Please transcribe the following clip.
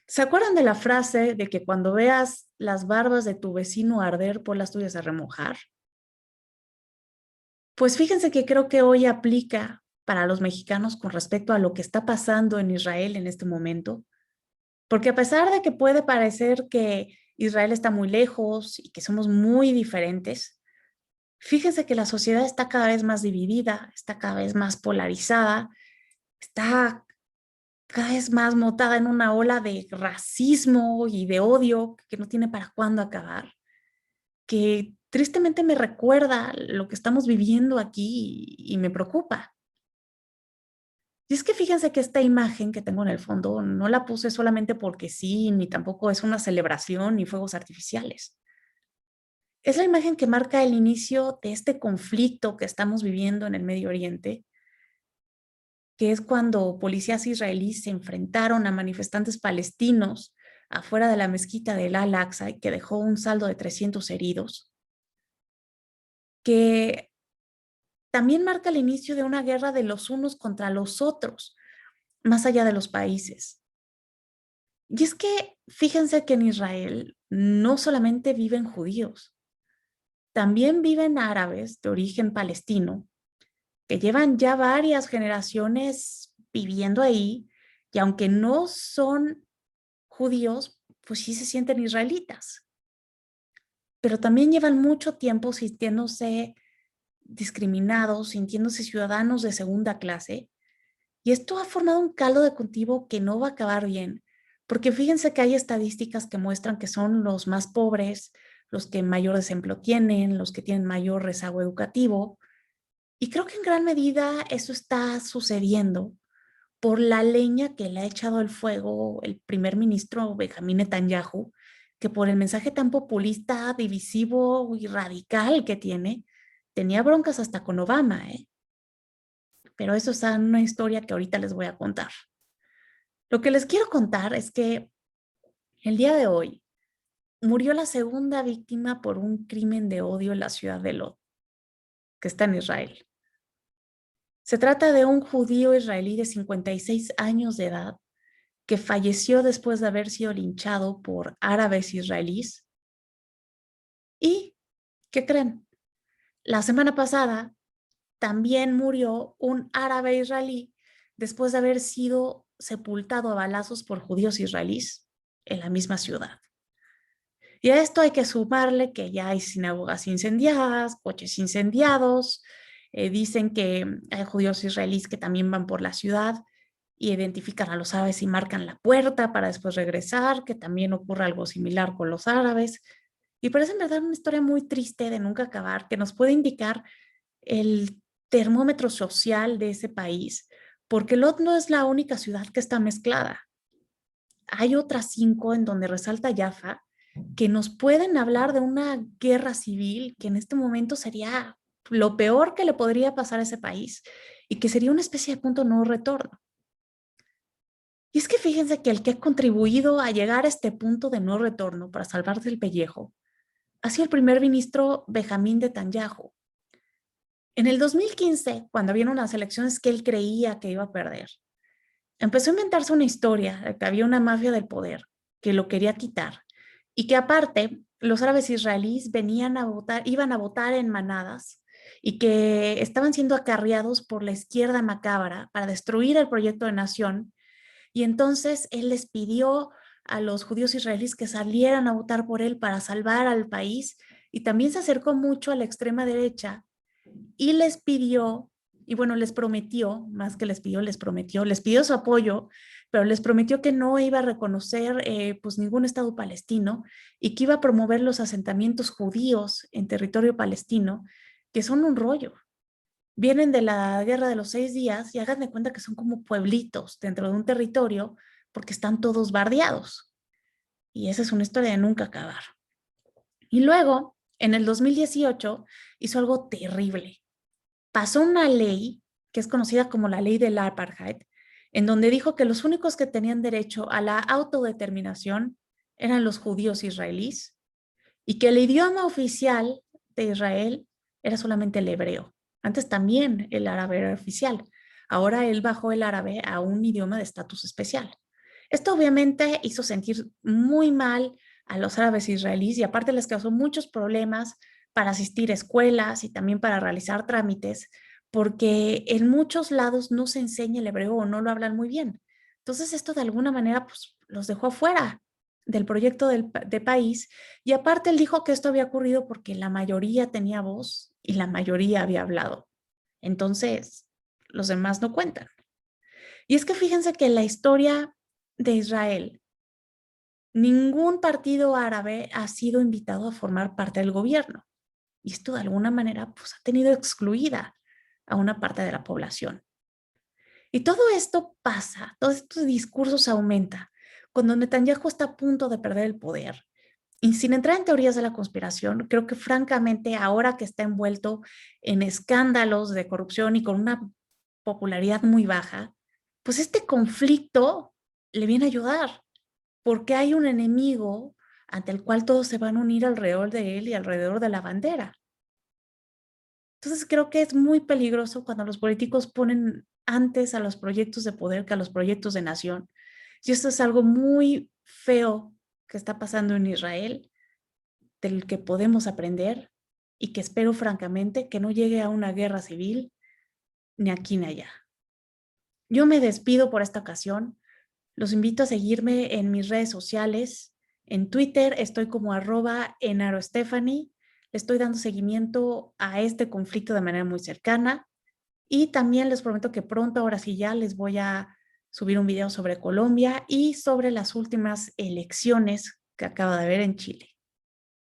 ¿Se acuerdan de la frase de que cuando veas las barbas de tu vecino arder, pon las tuyas a remojar? Pues fíjense que creo que hoy aplica para los mexicanos con respecto a lo que está pasando en Israel en este momento, porque a pesar de que puede parecer que Israel está muy lejos y que somos muy diferentes, fíjense que la sociedad está cada vez más dividida, está cada vez más polarizada, está cada vez más montada en una ola de racismo y de odio que no tiene para cuándo acabar, que tristemente me recuerda lo que estamos viviendo aquí y me preocupa. Y es que fíjense que esta imagen que tengo en el fondo no la puse solamente porque sí, ni tampoco es una celebración ni fuegos artificiales. Es la imagen que marca el inicio de este conflicto que estamos viviendo en el Medio Oriente, que es cuando policías israelíes se enfrentaron a manifestantes palestinos afuera de la mezquita del Al-Aqsa y que dejó un saldo de 300 heridos, que también marca el inicio de una guerra de los unos contra los otros, más allá de los países. Y es que fíjense que en Israel no solamente viven judíos, también viven árabes de origen palestino que llevan ya varias generaciones viviendo ahí y aunque no son judíos, pues sí se sienten israelitas, pero también llevan mucho tiempo sintiéndose discriminados, sintiéndose ciudadanos de segunda clase. Y esto ha formado un caldo de cultivo que no va a acabar bien, porque fíjense que hay estadísticas que muestran que son los más pobres, los que mayor desempleo tienen, los que tienen mayor rezago educativo. Y creo que en gran medida eso está sucediendo por la leña que le ha echado al fuego el primer ministro Benjamín Netanyahu, que por el mensaje tan populista, divisivo y radical que tiene, tenía broncas hasta con Obama, ¿eh? Pero eso es una historia que ahorita les voy a contar. Lo que les quiero contar es que el día de hoy murió la segunda víctima por un crimen de odio en la ciudad de Lod, que está en Israel. Se trata de un judío israelí de 56 años de edad que falleció después de haber sido linchado por árabes israelíes. ¿Y qué creen? La semana pasada también murió un árabe israelí después de haber sido sepultado a balazos por judíos israelíes en la misma ciudad. Y a esto hay que sumarle que ya hay sinagogas incendiadas, coches incendiados, dicen que hay judíos israelíes que también van por la ciudad y identifican a los árabes y marcan la puerta para después regresar, que también ocurre algo similar con los árabes. Y parece en verdad una historia muy triste de nunca acabar, que nos puede indicar el termómetro social de ese país, porque Lod no es la única ciudad que está mezclada. Hay otras 5 en donde resalta Jaffa que nos pueden hablar de una guerra civil que en este momento sería lo peor que le podría pasar a ese país y que sería una especie de punto no retorno. Y es que fíjense que el que ha contribuido a llegar a este punto de no retorno para salvarse el pellejo ha sido el primer ministro Benjamín Netanyahu. En el 2015, cuando había unas elecciones que él creía que iba a perder, empezó a inventarse una historia de que había una mafia del poder que lo quería quitar y que aparte los árabes israelíes venían a votar, iban a votar en manadas y que estaban siendo acarreados por la izquierda macabra para destruir el proyecto de nación. Y entonces él les pidió a los judíos israelíes que salieran a votar por él para salvar al país y también se acercó mucho a la extrema derecha y les pidió, y bueno, les prometió, más que les pidió su apoyo, pero les prometió que no iba a reconocer pues ningún Estado palestino y que iba a promover los asentamientos judíos en territorio palestino, que son un rollo. Vienen de la Guerra de los 6 días y hagan de cuenta que son como pueblitos dentro de un territorio porque están todos bardeados. Y esa es una historia de nunca acabar. Y luego, en el 2018, hizo algo terrible. Pasó una ley que es conocida como la ley del apartheid, en donde dijo que los únicos que tenían derecho a la autodeterminación eran los judíos israelíes y que el idioma oficial de Israel era solamente el hebreo. Antes también el árabe era oficial. Ahora él bajó el árabe a un idioma de estatus especial. Esto obviamente hizo sentir muy mal a los árabes israelíes y aparte les causó muchos problemas para asistir a escuelas y también para realizar trámites, porque en muchos lados no se enseña el hebreo o no lo hablan muy bien. Entonces esto de alguna manera pues, los dejó fuera del proyecto de país y aparte él dijo que esto había ocurrido porque la mayoría tenía voz y la mayoría había hablado. Entonces, los demás no cuentan. Y es que fíjense que en la historia de Israel, ningún partido árabe ha sido invitado a formar parte del gobierno. Y esto de alguna manera pues, ha tenido excluida a una parte de la población. Y todo esto pasa, todos estos discursos aumentan cuando Netanyahu está a punto de perder el poder. Y sin entrar en teorías de la conspiración, creo que francamente ahora que está envuelto en escándalos de corrupción y con una popularidad muy baja, pues este conflicto le viene a ayudar, porque hay un enemigo ante el cual todos se van a unir alrededor de él y alrededor de la bandera. Entonces creo que es muy peligroso cuando los políticos ponen antes a los proyectos de poder que a los proyectos de nación. Y esto es algo muy feo que está pasando en Israel, del que podemos aprender y que espero francamente que no llegue a una guerra civil ni aquí ni allá. Yo me despido por esta ocasión. Los invito a seguirme en mis redes sociales. En Twitter estoy como @enarostefany. Le estoy dando seguimiento a este conflicto de manera muy cercana. Y también les prometo que pronto, ahora sí ya, les voy a subir un video sobre Colombia y sobre las últimas elecciones que acaba de haber en Chile.